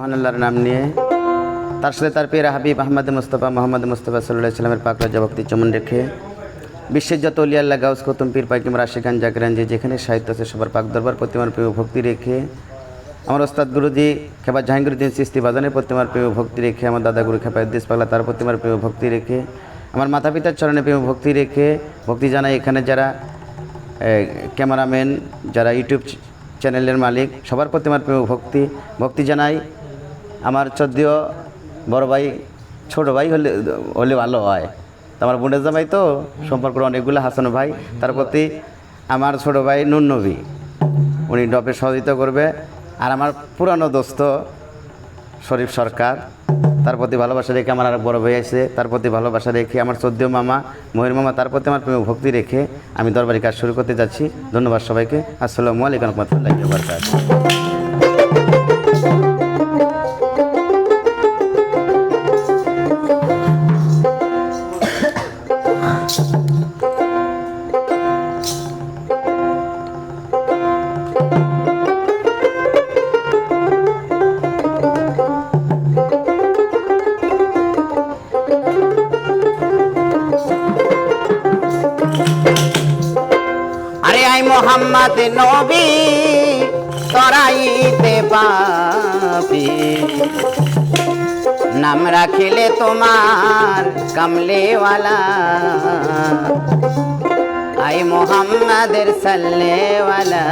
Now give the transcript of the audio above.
মহান আল্লাহর নাম নিয়ে তার সাথে তার প্রিয় হাবিব মোহাম্মদ মুস্তাফা সাল্লাল্লাহু আলাইহি সাল্লামের পাক রাজা ভক্তি চমন রেখে বিশ্বের যত ওলিয়া আল্লাহ গাউস কুতুব পীর পাইকিম রাশিকান জাকিরান যেখানে সাহিত্য আছে সবার পাক দরবার প্রতিমার প্রিয় ভক্তি রেখে আমার ওস্তাদ গুরুজি খেপা জাহাঙ্গীরউদ্দিন চিশতি বাজানের প্রতিমার প্রিয় ভক্তি রেখে আমার দাদা গুরু খেপা উদ্দিস পাগলা তার প্রতিমার প্রিয় ভক্তি রেখে আমার মাতা পিতার চরণে প্রিয় ভক্তি রেখে ভক্তি জানাই এখানে যারা ক্যামেরাম্যান যারা ইউটিউব চ্যানেলের মালিক সবার প্রতিমার প্রিয় ভক্তি জানাই আমার চোদ্দীয় বড় ভাই ছোট ভাই হলে ভালো হয় তো আমার বোনের জামাই তো সম্পর্ক অনেকগুলো হাসান ভাই তার প্রতি আমার ছোট ভাই নুন নবী উনি ডপে সহযোগিতা করবে আর আমার পুরানো দোস্ত শরীফ সরকার তার প্রতি ভালোবাসা রেখে আমার আর বড় ভাই আছে তার প্রতি ভালোবাসা রেখে আমার চোদ্দীয় মামা মহির মামা তার প্রতি আমার প্রেম ভক্তি রেখে আমি দরবারি কাজ শুরু করতে যাচ্ছি। ধন্যবাদ সবাইকে। আসসালামু আলাইকুম ওয়া রাহমাতুল্লাহি ওয়া বারাকাতুহু। মোহাম্মদ নবী তরাইতে পাপি নাম রাখিলে তোমার কামলেওয়ালা আই মোহাম্মদের সাল্লেওয়ালা